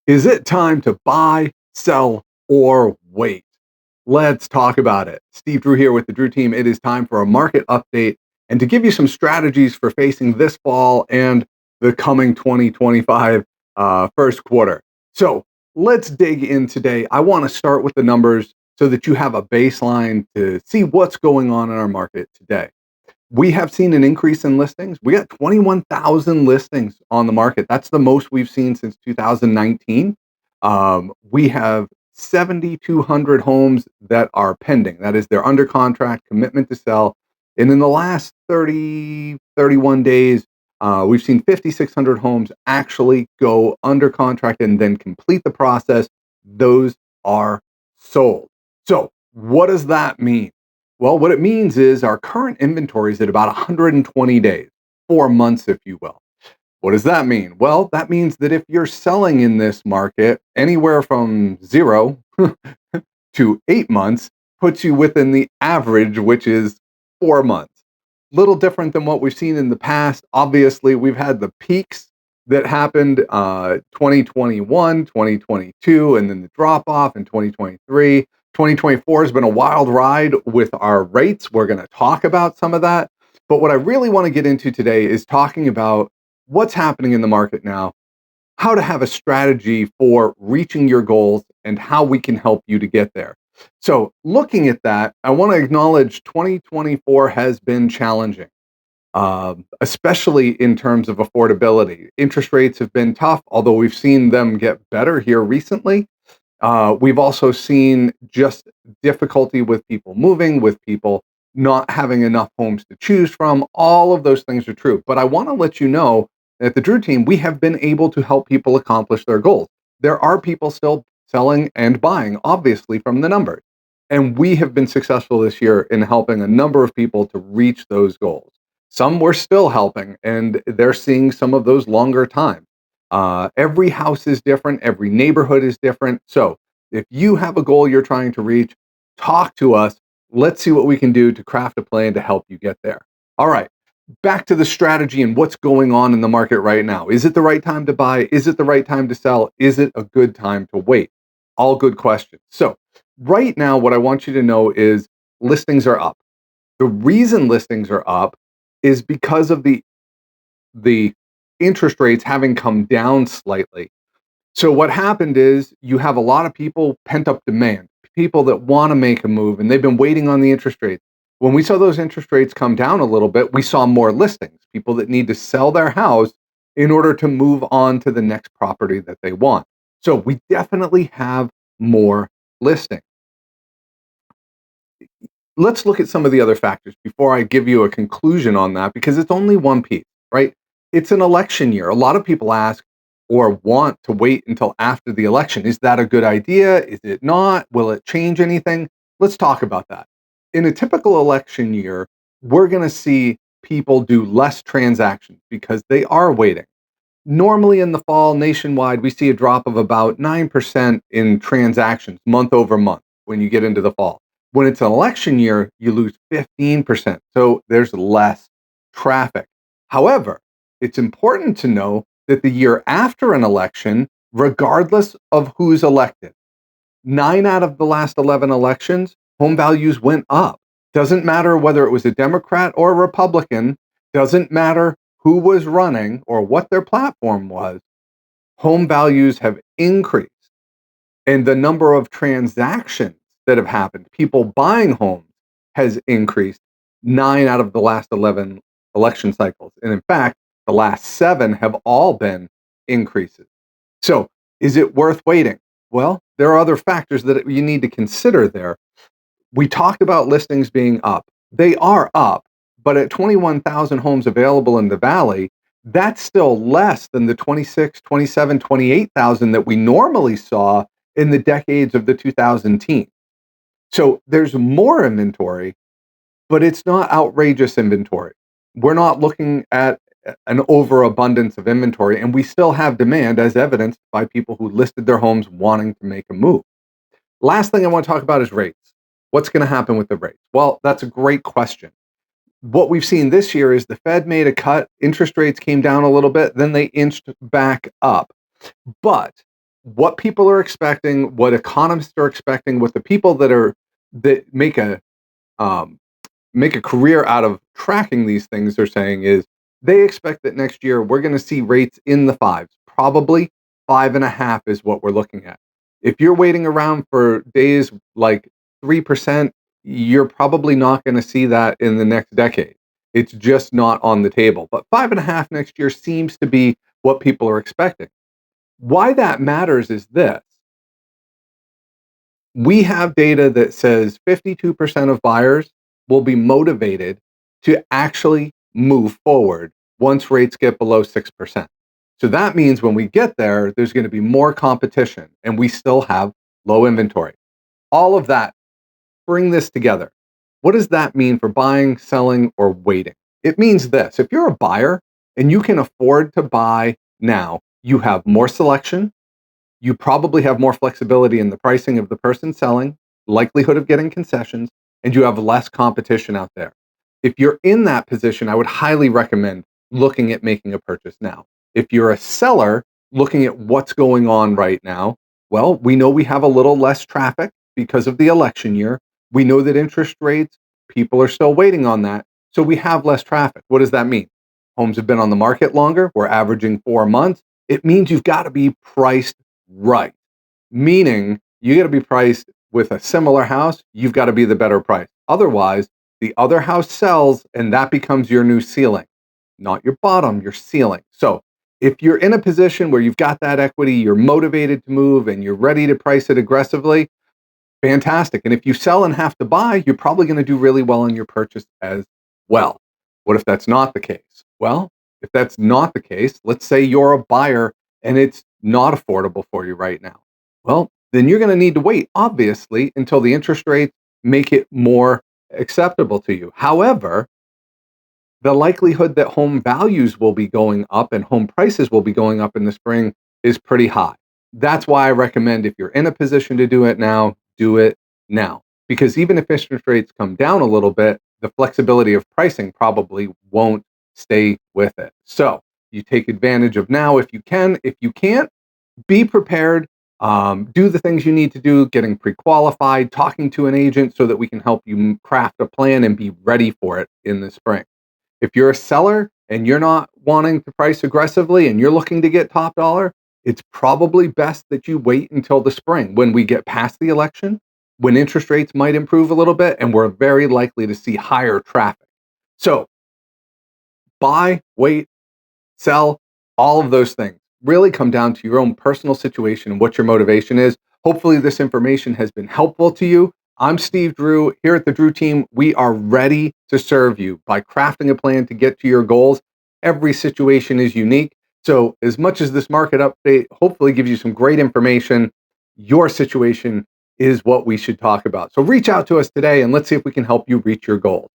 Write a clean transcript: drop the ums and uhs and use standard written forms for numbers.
Is it time to buy, sell, or wait? Let's talk about it. Steve Drew here with the Drew team. It is time for a market update and to give you some strategies for facing this fall and the coming 2025 first quarter. So let's dig in today. I want to start with the numbers so that you have a baseline to see what's going on in our market today. We have seen an increase in listings. We got 21,000 listings on the market. That's the most we've seen since 2019. We have 7,200 homes that are pending. That is, they're under contract, commitment to sell. And in the last 30, 31 days, we've seen 5,600 homes actually go under contract and then complete the process. Those are sold. So, what does that mean? Well, what it means is our current inventory is at about 120 days, 4 months, if you will. What does that mean? Well, that means that if you're selling in this market, anywhere from 0 to 8 months puts you within the average, which is 4 months. Little different than what we've seen in the past. Obviously, we've had the peaks that happened 2021, 2022, and then the drop off in 2023. 2024 has been a wild ride with our rates. We're going to talk about some of that. But what I really want to get into today is talking about what's happening in the market now, how to have a strategy for reaching your goals, and how we can help you to get there. So, looking at that, I want to acknowledge 2024 has been challenging, especially in terms of affordability. Interest rates have been tough, although we've seen them get better here recently. We've also seen just difficulty with people moving, with people not having enough homes to choose from. All of those things are true. But I want to let you know at the Drew team, we have been able to help people accomplish their goals. There are people still selling and buying, obviously, from the numbers. And we have been successful this year in helping a number of people to reach those goals. Some we're still helping, and they're seeing some of those longer times. Every house is different, every neighborhood is different. So if you have a goal you're trying to reach, talk to us. Let's see what we can do to craft a plan to help you get there. All right, back to the strategy and what's going on in the market right now. Is it the right time to buy? Is it the right time to sell? Is it a good time to wait? All good questions. So, right now, what I want you to know is listings are up. The reason listings are up is because of the interest rates having come down slightly. So what happened is you have a lot of people, pent up demand, people that want to make a move and they've been waiting on the interest rates. When we saw those interest rates come down a little bit, we saw more listings, people that need to sell their house in order to move on to the next property that they want. So we definitely have more listings. Let's look at some of the other factors before I give you a conclusion on that, because it's only one piece, right? It's an election year. A lot of people ask or want to wait until after the election. Is that a good idea? Is it not? Will it change anything? Let's talk about that. In a typical election year, we're going to see people do less transactions because they are waiting. Normally in the fall, nationwide, we see a drop of about 9% in transactions month over month when you get into the fall. When it's an election year, you lose 15%. So there's less traffic. However, it's important to know that the year after an election, regardless of who's elected, 9 out of the last 11 elections, home values went up. Doesn't matter whether it was a Democrat or a Republican, doesn't matter who was running or what their platform was, home values have increased. And the number of transactions that have happened, people buying homes, has increased 9 out of the last 11 election cycles. And in fact, the last 7 have all been increases. So is it worth waiting? Well, there are other factors that you need to consider there. We talk about listings being up. They are up, but at 21,000 homes available in the valley, that's still less than the 26, 27, 28,000 that we normally saw in the decades of the 2000 teens. So there's more inventory, but it's not outrageous inventory. We're not looking at an overabundance of inventory, and we still have demand as evidenced by people who listed their homes wanting to make a move. Last thing I want to talk about is rates. What's going to happen with the rates? Well, that's a great question. What we've seen this year is the Fed made a cut, interest rates came down a little bit, then they inched back up. But what people are expecting, what economists are expecting, what the people that um, make a career out of tracking these things are saying is they expect that next year we're going to see rates in the fives. Probably 5.5 is what we're looking at. If you're waiting around for days like 3%, you're probably not going to see that in the next decade. It's just not on the table. But 5.5 next year seems to be what people are expecting. Why that matters is this: we have data that says 52% of buyers will be motivated to actually move forward once rates get below 6%. So that means when we get there, there's going to be more competition and we still have low inventory. All of that, bring this together. What does that mean for buying, selling, or waiting? It means this: if you're a buyer and you can afford to buy now, you have more selection, you probably have more flexibility in the pricing of the person selling, likelihood of getting concessions, and you have less competition out there. If you're in that position, I would highly recommend looking at making a purchase now. If you're a seller looking at what's going on right now, well, we know we have a little less traffic because of the election year. We know that interest rates, people are still waiting on that. So we have less traffic. What does that mean? Homes have been on the market longer. We're averaging 4 months. It means you've got to be priced right. Meaning you got to be priced with a similar house, you've got to be the better price. Otherwise, the other house sells and that becomes your new ceiling, not your bottom, your ceiling. So if you're in a position where you've got that equity, you're motivated to move and you're ready to price it aggressively, fantastic. And if you sell and have to buy, you're probably going to do really well in your purchase as well. What if that's not the case? Well, if that's not the case, let's say you're a buyer and it's not affordable for you right now. Well, then you're going to need to wait, obviously, until the interest rates make it more acceptable to you. However, the likelihood that home values will be going up and home prices will be going up in the spring is pretty high. That's why I recommend, if you're in a position to do it now, do it now. Because even if interest rates come down a little bit, the flexibility of pricing probably won't stay with it. So you take advantage of now if you can. If you can't, be prepared. Do the things you need to do, getting pre-qualified, talking to an agent so that we can help you craft a plan and be ready for it in the spring. If you're a seller and you're not wanting to price aggressively and you're looking to get top dollar, it's probably best that you wait until the spring when we get past the election, when interest rates might improve a little bit, and we're very likely to see higher traffic. So buy, wait, sell, all of those things really come down to your own personal situation and what your motivation is. Hopefully, this information has been helpful to you. I'm Steve Drew. Here at the Drew Team, we are ready to serve you by crafting a plan to get to your goals. Every situation is unique. So, as much as this market update hopefully gives you some great information, your situation is what we should talk about. So, reach out to us today and let's see if we can help you reach your goals.